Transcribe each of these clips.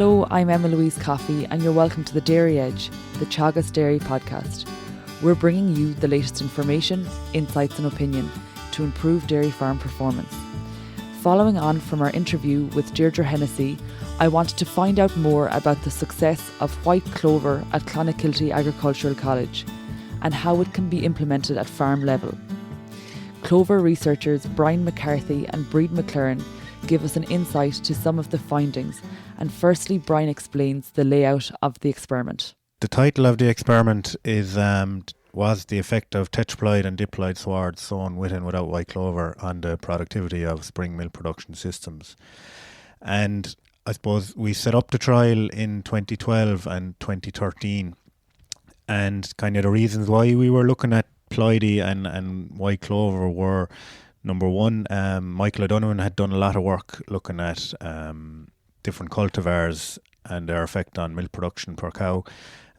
Hello, I'm Emma-Louise Coffey and you're welcome to The Dairy Edge, the Teagasc Dairy podcast. We're bringing you the latest information, insights and opinion to improve dairy farm performance. Following on from our interview with Deirdre Hennessy, I wanted to find out more about the success of white clover at Clonakilty Agricultural College and how it can be implemented at farm level. Clover researchers Brian McCarthy and Brid McClearn give us an insight to some of the findings, and firstly Brian explains the layout of the experiment. The title of the experiment was the effect of tetraploid and diploid swards sown with and without white clover on the productivity of spring milk production systems. And I suppose we set up the trial in 2012 and 2013, and kind of the reasons why we were looking at ploidy and white clover were, number one, Michael O'Donovan had done a lot of work looking at different cultivars and their effect on milk production per cow,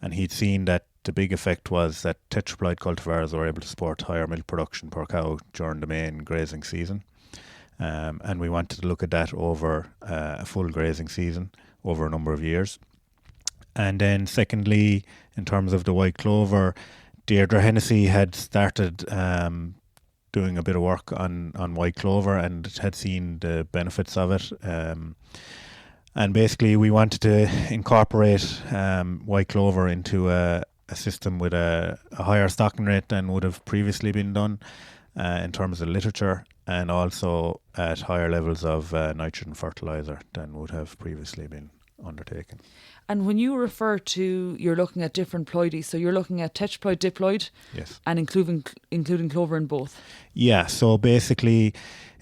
and he'd seen that the big effect was that tetraploid cultivars were able to support higher milk production per cow during the main grazing season. And we wanted to look at that over a full grazing season over a number of years. And then secondly, in terms of the white clover, Deirdre Hennessy had started doing a bit of work on white clover and had seen the benefits of it. And basically we wanted to incorporate white clover into a system with a higher stocking rate than would have previously been done in terms of literature, and also at higher levels of nitrogen fertilizer than would have previously been undertaken. And when you refer to, you're looking at different ploidies, so you're looking at tetraploid, diploid, yes, and including clover in both? Yeah, so basically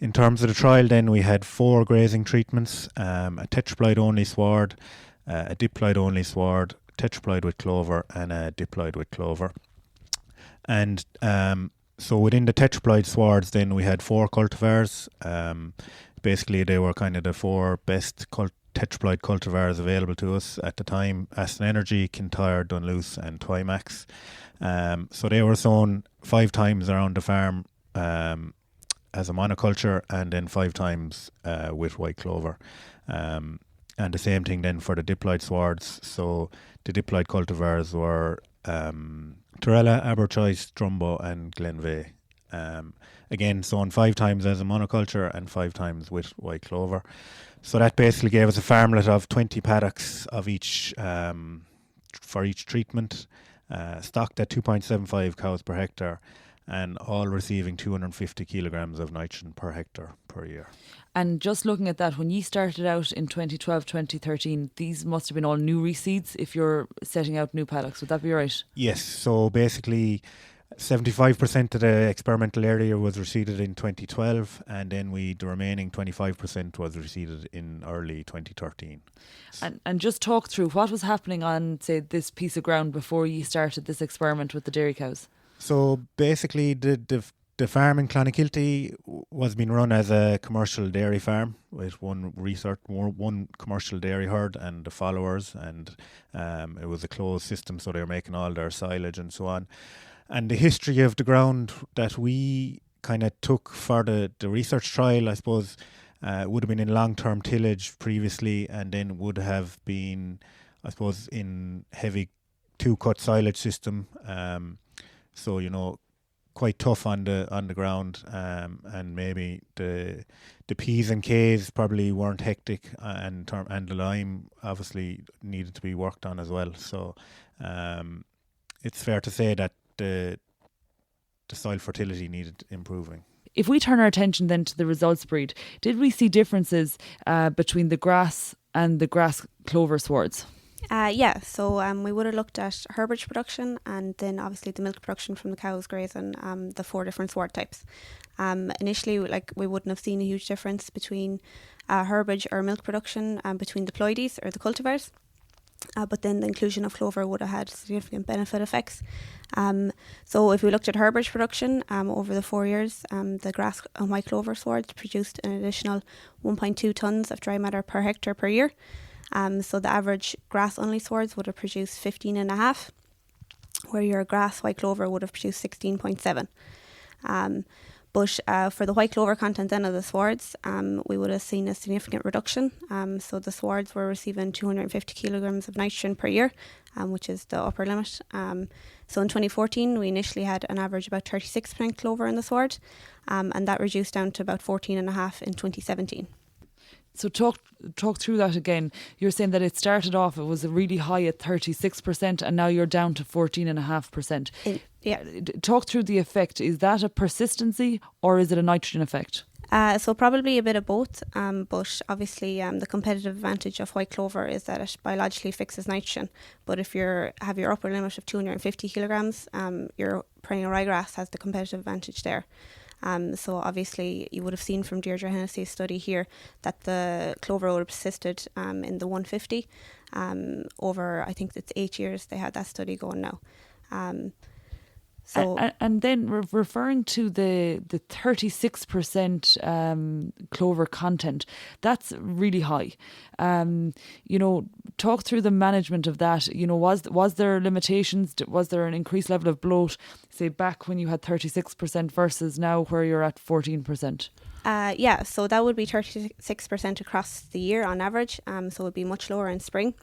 in terms of the trial then we had 4 grazing treatments, a tetraploid only sward, a diploid only sward, tetraploid with clover and a diploid with clover. And so within the tetraploid swards then we had 4 cultivars. Basically they were kind of the 4 best tetraploid cultivars available to us at the time: Aston Energy, Kintyre, Dunluce and Twymax. So they were sown 5 times around the farm as a monoculture, and then 5 times with white clover. And the same thing then for the diploid swards. So the diploid cultivars were Torella, Aberchoice, Drumbo and Glenveigh. Again, sown 5 times as a monoculture and 5 times with white clover. So that basically gave us a farmlet of 20 paddocks of each for each treatment, stocked at 2.75 cows per hectare, and all receiving 250 kilograms of nitrogen per hectare per year. And just looking at that, when you started out in 2012, 2013, these must have been all new reseeds if you're setting out new paddocks. Would that be right? Yes. So basically 75% of the experimental area was reseeded in 2012, and then the remaining 25% was reseeded in early 2013. And just talk through what was happening on, say, this piece of ground before you started this experiment with the dairy cows. So basically the farm in Clonakilty was being run as a commercial dairy farm with one commercial dairy herd and the followers, and it was a closed system, so they were making all their silage and so on. And the history of the ground that we kind of took for the research trial, I suppose, would have been in long-term tillage previously, and then would have been, I suppose, in heavy 2-cut silage system. So, you know, quite tough on the ground, and maybe the P's and K's probably weren't hectic, and the lime obviously needed to be worked on as well. So it's fair to say that the soil fertility needed improving. If we turn our attention then to the results, Brid, did we see differences between the grass and the grass clover swards? Yeah, so we would have looked at herbage production and then obviously the milk production from the cows grazing the 4 different sward types. Initially, we wouldn't have seen a huge difference between herbage or milk production between the ploidies or the cultivars. But then the inclusion of clover would have had significant benefit effects. So if we looked at herbage production over the 4 years, the grass and white clover swards produced an additional 1.2 tonnes of dry matter per hectare per year. So the average grass-only swards would have produced 15.5, where your grass white clover would have produced 16.7. But for the white clover content then of the swards, we would have seen a significant reduction. So the swards were receiving 250 kilograms of nitrogen per year, which is the upper limit. So in 2014, we initially had an average about 36% clover in the sward, and that reduced down to about 14.5 in 2017. So talk through that again. You're saying that it started off, it was really high at 36%, and now you're down to 14.5%. Yeah. Talk through the effect. Is that a persistency or is it a nitrogen effect? So probably a bit of both, but obviously the competitive advantage of white clover is that it biologically fixes nitrogen. But if you have your upper limit of 250 kilograms, your perennial ryegrass has the competitive advantage there. So obviously you would have seen from Deirdre Hennessy's study here that the clover would have persisted in the 150 over, I think it's 8 years they had that study going now. And then referring to the 36% clover content, that's really high. Talk through the management of that. Was there limitations? Was there an increased level of bloat, say back when you had 36% versus now where you're at 14%? So that would be 36% across the year on average. So it would be much lower in spring.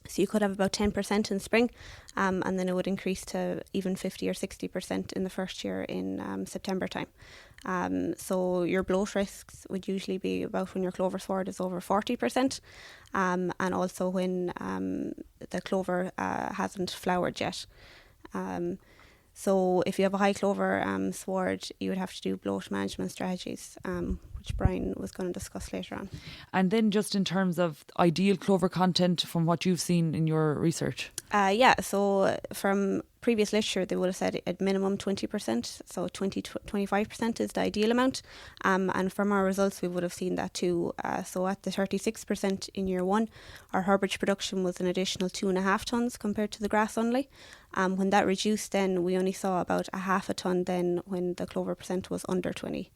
So you could have about 10% in spring, and then it would increase to even 50 or 60% in the first year in September time. So your bloat risks would usually be about when your clover sward is over 40%, and also when the clover hasn't flowered yet. So if you have a high clover sward, you would have to do bloat management strategies, which Brian was going to discuss later on. And then just in terms of ideal clover content from what you've seen in your research? So from previous literature, they would have said at minimum 20%, so 25% is the ideal amount. And from our results, we would have seen that too. So at the 36% in year one, our herbage production was an additional 2.5 tonnes compared to the grass only. When that reduced, then we only saw about a half a tonne then when the clover percent was under 20%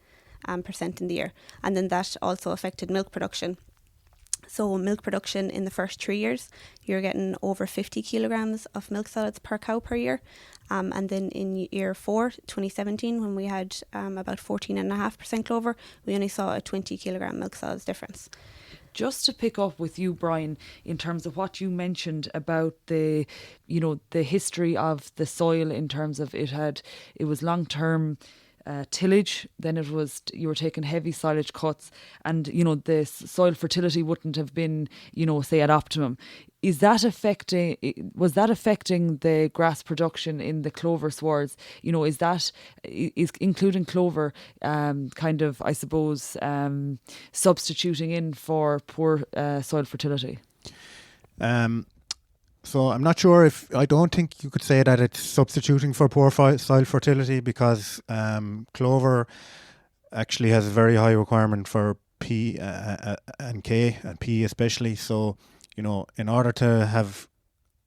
in the year. And then that also affected milk production. So milk production in the first 3 years, you're getting over 50 kilograms of milk solids per cow per year. And then in year 4, 2017, when we had about 14.5% clover, we only saw a 20 kilogram milk solids difference. Just to pick up with you, Brian, in terms of what you mentioned about the history of the soil in terms of it was long-term tillage, then you were taking heavy silage cuts, and the soil fertility wouldn't have been say at optimum. Was that affecting the grass production in the clover swards? Is including clover kind of, I suppose, substituting in for poor soil fertility? So I'm not sure I don't think you could say that it's substituting for poor soil fertility, because clover actually has a very high requirement for P and K, and P especially. So, in order to have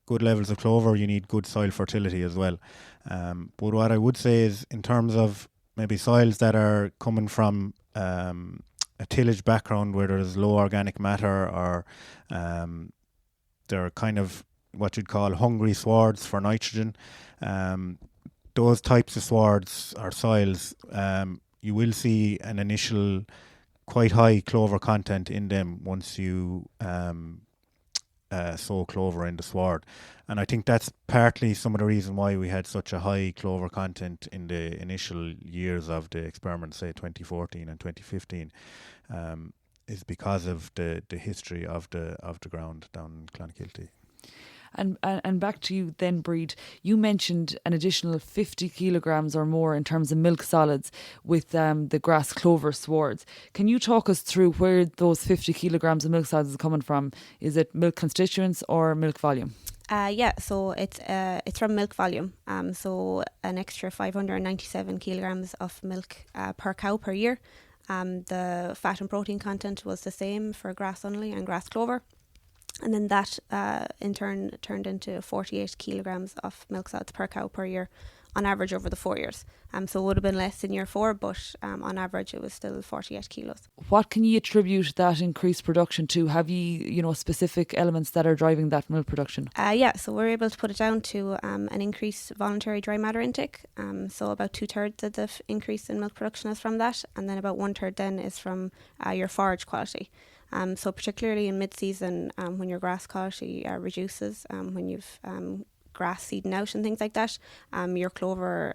good levels of clover, you need good soil fertility as well. But what I would say is, in terms of maybe soils that are coming from a tillage background where there's low organic matter, or they're kind of what you'd call hungry swards for nitrogen, those types of swards or soils, you will see an initial quite high clover content in them once you sow clover in the sward. And I think that's partly some of the reason why we had such a high clover content in the initial years of the experiment, say 2014 and 2015, is because of the history of the ground down in Clonakilty. And back to you then, Brid. You mentioned an additional 50 kilograms or more in terms of milk solids with the grass clover swards. Can you talk us through where those 50 kilograms of milk solids are coming from? Is it milk constituents or milk volume? So it's from milk volume. So an extra 597 kilograms of milk per cow per year. The fat and protein content was the same for grass only and grass clover. And then that in turn turned into 48 kilograms of milk solids per cow per year on average over the 4 years. So it would have been less in year 4, but on average it was still 48 kilos. What can you attribute that increased production to? Have you specific elements that are driving that milk production? So we're able to put it down to an increased voluntary dry matter intake. So about 2/3 of the increase in milk production is from that, and then about 1/3 then is from your forage quality. So particularly in mid-season, when your grass quality reduces, when you've grass seeding out and things like that, your clover,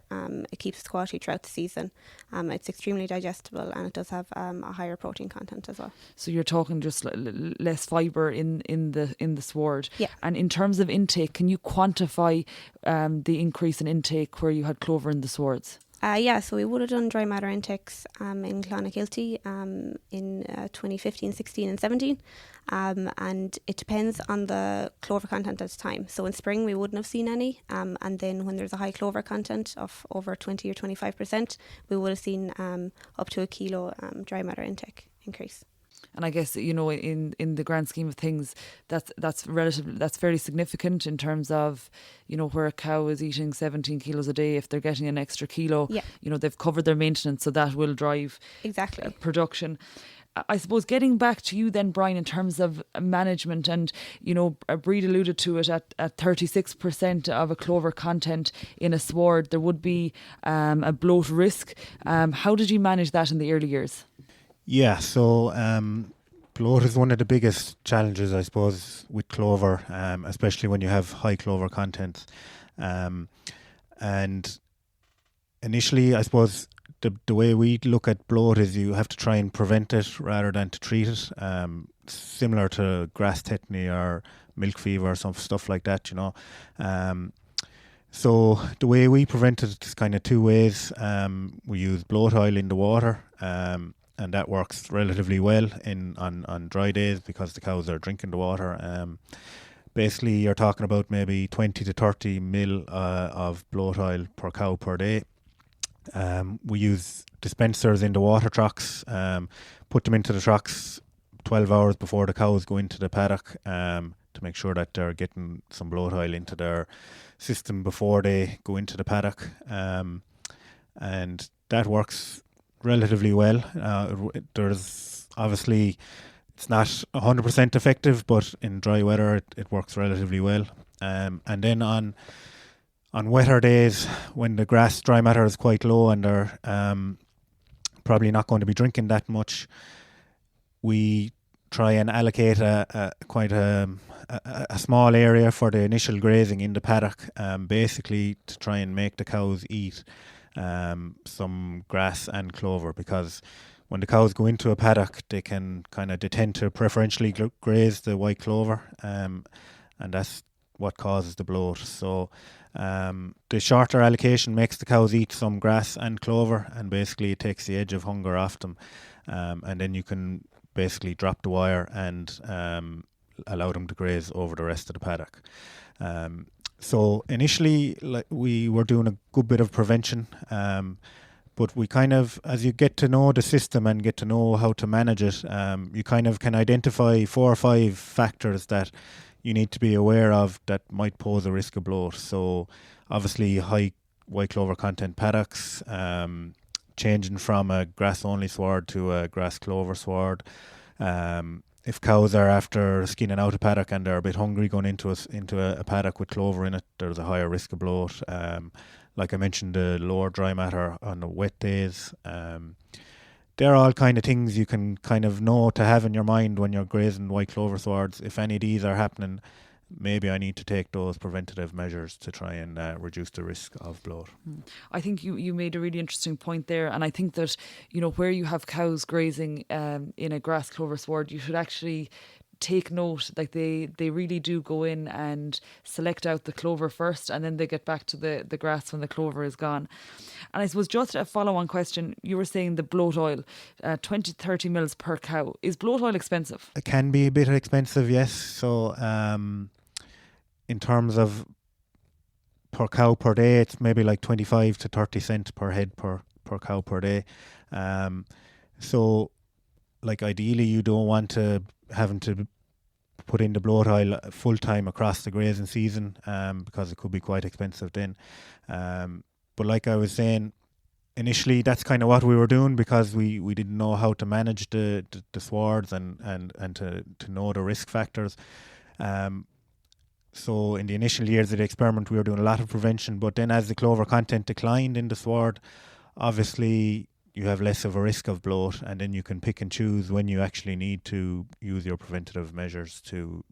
it keeps its quality throughout the season. It's extremely digestible, and it does have a higher protein content as well. So you're talking just less fibre in the sward. Yeah. And in terms of intake, can you quantify the increase in intake where you had clover in the swards? So we would have done dry matter intakes in Clonakilty in 2015, 16 and 17. And it depends on the clover content at the time. So in spring we wouldn't have seen any. And then when there's a high clover content of over 20 or 25%, we would have seen up to a kilo dry matter intake increase. And I guess, in the grand scheme of things, that's fairly significant in terms of, where a cow is eating 17 kilos a day. If they're getting an extra kilo, they've covered their maintenance, so that will drive exactly production. I suppose getting back to you then, Brian, in terms of management, and Brid alluded to it at 36% of a clover content in a sward, there would be a bloat risk. How did you manage that in the early years? Yeah, so bloat is one of the biggest challenges, I suppose, with clover, especially when you have high clover content. And initially, I suppose, the way we look at bloat is you have to try and prevent it rather than to treat it, similar to grass tetany or milk fever or some stuff like that, So the way we prevent it is kind of two ways. We use bloat oil in the water, and that works relatively well on dry days because the cows are drinking the water. Basically, you're talking about maybe 20 to 30 mil of bloat oil per cow per day. We use dispensers in the water trucks, put them into the trucks 12 hours before the cows go into the paddock to make sure that they're getting some bloat oil into their system before they go into the paddock. And that works relatively well. There's obviously, it's not 100% effective, but in dry weather it works relatively well. And then on wetter days, when the grass dry matter is quite low and they're probably not going to be drinking that much, we try and allocate quite a small area for the initial grazing in the paddock, basically to try and make the cows eat some grass and clover, because when the cows go into a paddock, they tend to preferentially graze the white clover, and that's what causes the bloat. So the shorter allocation makes the cows eat some grass and clover, and basically it takes the edge of hunger off them, and then you can basically drop the wire and allow them to graze over the rest of the paddock. So initially, we were doing a good bit of prevention, but we as you get to know the system and get to know how to manage it, you can identify 4 or 5 factors that you need to be aware of that might pose a risk of bloat. So obviously high white clover content paddocks, changing from a grass-only sward to a grass clover sward. If cows are after skinning out a paddock and they're a bit hungry going into a paddock with clover in it, there's a higher risk of bloat. Like I mentioned, the lower dry matter on the wet days. They're all kind of things you can know to have in your mind when you're grazing white clover swards. If any of these are happening, maybe I need to take those preventative measures to try and reduce the risk of bloat. I think you made a really interesting point there, and I think that where you have cows grazing in a grass clover sward, you should actually take note, like they really do go in and select out the clover first, and then they get back to the grass when the clover is gone. And I suppose just a follow-on question, you were saying the bloat oil, 20-30 mils per cow. Is bloat oil expensive? It can be a bit expensive, yes. So in terms of per cow per day, it's maybe like 25 to 30 cents per head per cow per day. So like ideally you don't want to having to put in the bloat oil full time across the grazing season, because it could be quite expensive then. But like I was saying, initially that's kind of what we were doing because we didn't know how to manage the swards and to know the risk factors. So in the initial years of the experiment, we were doing a lot of prevention. But then as the clover content declined in the sward, obviously you have less of a risk of bloat, and then you can pick and choose when you actually need to use your preventative measures to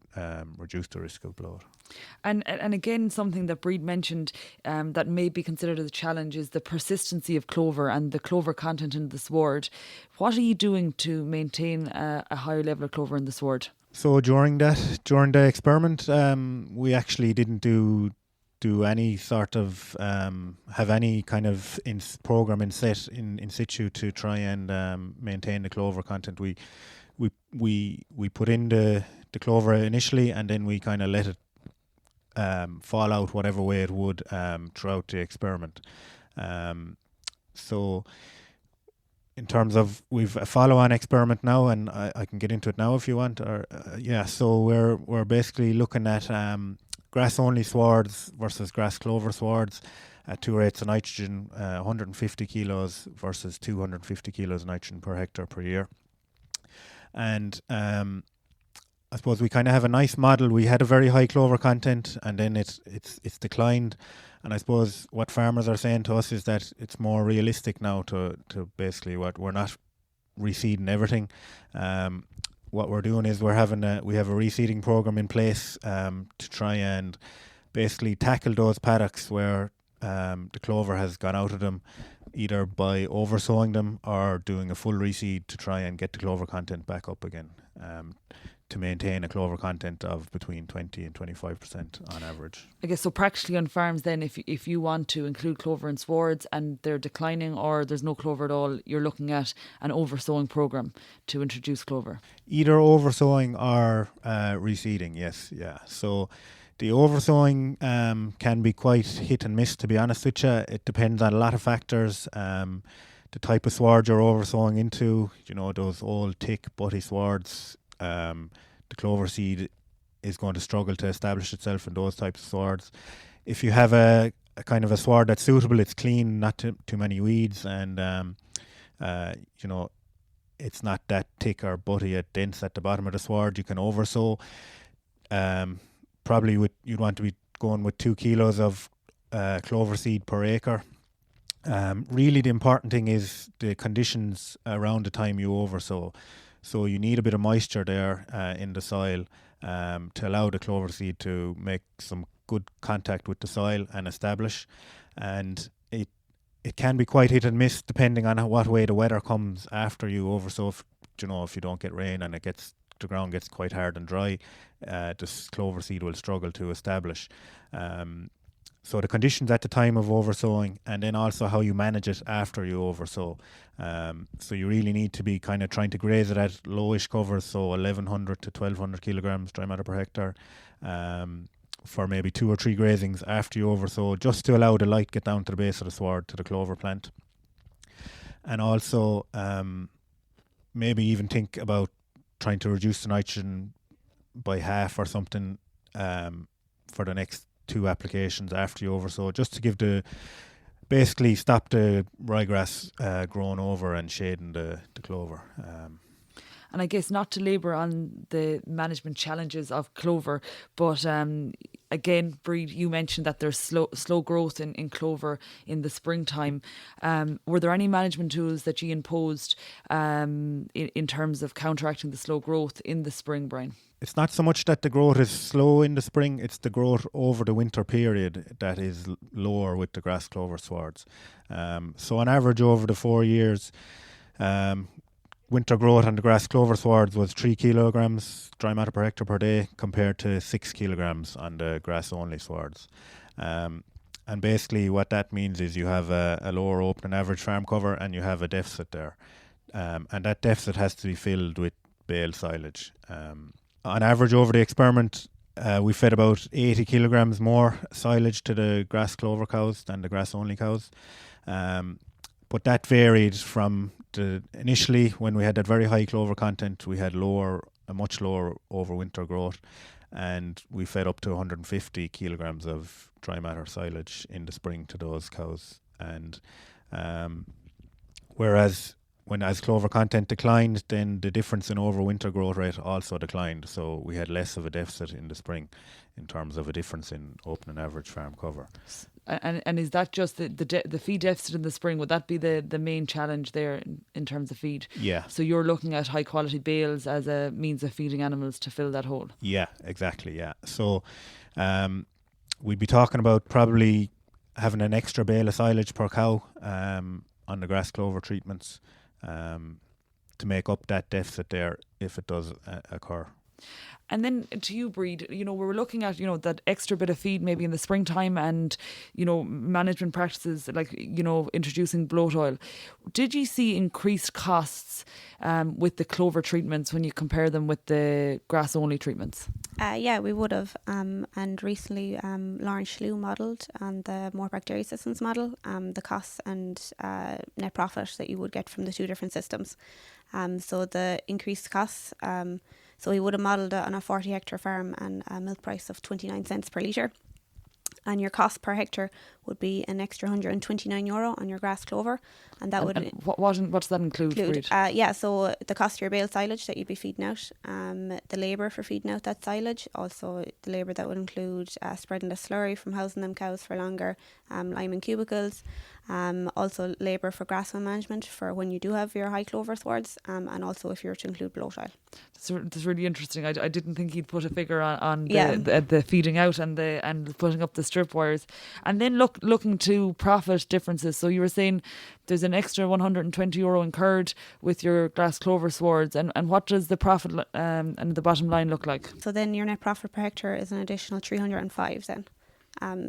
reduce the risk of bloat. And again, something that Brid mentioned that may be considered as a challenge is the persistency of clover and the clover content in the sward. What are you doing to maintain a higher level of clover in the sward? So during the experiment, we actually didn't do any sort of have any kind of program in situ to try and maintain the clover content. We put in the clover initially, and then we kind of let it fall out whatever way it would throughout the experiment. So in terms of, we've a follow-on experiment now, and I can get into it now if you want. So we're basically looking at grass-only swards versus grass clover swards at 2 rates of nitrogen, 150 kilos versus 250 kilos nitrogen per hectare per year. And I suppose we kind of have a nice model. We had a very high clover content, and then it's declined. And I suppose what farmers are saying to us is that it's more realistic now to basically what we're not reseeding everything. What we're doing is we have a reseeding program in place to try and basically tackle those paddocks where the clover has gone out of them, either by oversowing them or doing a full reseed to try and get the clover content back up again, to maintain a clover content of between 20 and 25% on average. I guess so practically on farms then, if you want to include clover in swards and they're declining or there's no clover at all, you're looking at an oversowing programme to introduce clover. Either oversowing or reseeding, yes, yeah. So the oversowing can be quite hit and miss, to be honest with you. It depends on a lot of factors. The type of sward you're oversowing into, those old thick butty swards, the clover seed is going to struggle to establish itself in those types of swards. If you have a kind of a sward that's suitable, it's clean, not too many weeds, and it's not that thick or butty or dense at the bottom of the sward, you can oversow. Probably you'd want to be going with 2 kilos of clover seed per acre. Really the important thing is the conditions around the time you oversow. So you need a bit of moisture there in the soil to allow the clover seed to make some good contact with the soil and establish. And it can be quite hit and miss depending on what way the weather comes after you oversow. If you don't get rain and the ground gets quite hard and dry, this clover seed will struggle to establish. So the conditions at the time of oversowing, and then also how you manage it after you oversow. So you really need to be kind of trying to graze it at lowish covers, so 1,100 to 1,200 kilograms dry matter per hectare, for maybe 2 or 3 grazings after you oversow, just to allow the light get down to the base of the sward to the clover plant. And also maybe even think about trying to reduce the nitrogen by half or something for the next 2 applications after you oversow, just to basically stop the ryegrass growing over and shading the clover. And I guess not to labour on the management challenges of clover, but again, Brid, you mentioned that there's slow growth in clover in the springtime. Were there any management tools that you imposed in terms of counteracting the slow growth in the spring, Brian? It's not so much that the growth is slow in the spring, it's the growth over the winter period that is lower with the grass clover swards. So on average over the 4 years, winter growth on the grass clover swards was 3 kilograms dry matter per hectare per day compared to 6 kilograms on the grass only swards. And basically what that means is you have a lower open average farm cover and you have a deficit there. And that deficit has to be filled with bale silage. On average over the experiment, we fed about 80 kilograms more silage to the grass clover cows than the grass only cows. But that varied from initially when we had that very high clover content, we had a much lower overwinter growth, and we fed up to 150 kilograms of dry matter silage in the spring to those cows. And whereas as clover content declined, then the difference in overwinter growth rate also declined. So we had less of a deficit in the spring in terms of a difference in open and average farm cover. And is that just the feed deficit in the spring? Would that be the main challenge there in terms of feed? Yeah. So you're looking at high quality bales as a means of feeding animals to fill that hole? Yeah, exactly, yeah. So we'd be talking about probably having an extra bale of silage per cow on the grass clover treatments to make up that deficit there if it does occur. And then to you, Brid, we were looking at, that extra bit of feed maybe in the springtime and, management practices like, introducing bloat oil. Did you see increased costs with the clover treatments when you compare them with the grass-only treatments? Yeah, we would have. And recently, Lauren Schlew modelled on the Moorpark Dairy Systems model, the costs and net profit that you would get from the two different systems. So the increased costs, so we would have modelled it on a 40 hectare farm and a milk price of 29 cents per litre. And your cost per hectare would be an extra €129 on your grass clover, and that would what does that include? So the cost of your bale silage that you'd be feeding out, the labour for feeding out that silage, also the labour that would include spreading the slurry from housing them cows for longer, liming cubicles, also labour for grassland management for when you do have your high clover swards, and also if you were to include bloat oil. That's really interesting. I didn't think he'd put a figure on the feeding out and putting up the strip wires. And then looking to profit differences. So you were saying there's an extra €120 incurred with your grass clover swards. And what does the profit and the bottom line look like? So then your net profit per hectare is an additional 305 then.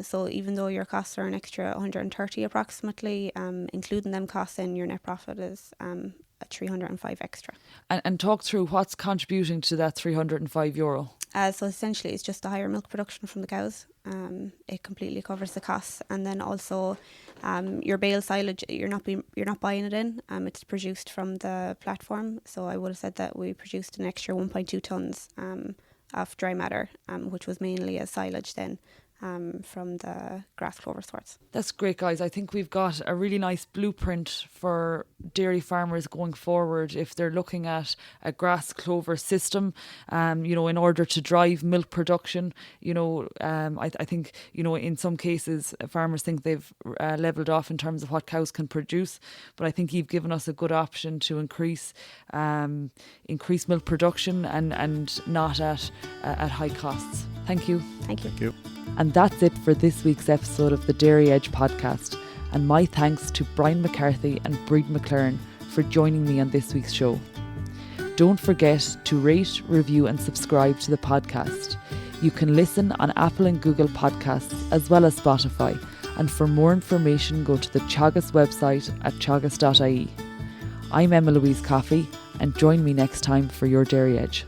So even though your costs are an extra 130 approximately, including them costs, then your net profit is a 305 extra. And talk through what's contributing to that €305. So essentially it's just the higher milk production from the cows. It completely covers the costs, and then also your bale silage, you're not buying it in. It's produced from the platform. So I would have said that we produced an extra 1.2 tonnes of dry matter, which was mainly as silage then. From the grass clover swards. That's great, guys. I think we've got a really nice blueprint for dairy farmers going forward if they're looking at a grass clover system, in order to drive milk production. I think, in some cases farmers think they've levelled off in terms of what cows can produce, but I think you've given us a good option to increase milk production and not at high costs. Thank you. Thank you. Thank you. And that's it for this week's episode of the Dairy Edge podcast. And my thanks to Brian McCarthy and Brid McClearn for joining me on this week's show. Don't forget to rate, review and subscribe to the podcast. You can listen on Apple and Google Podcasts as well as Spotify. And for more information, go to the Teagasc website at teagasc.ie. I'm Emma-Louise Coffey, and join me next time for your Dairy Edge.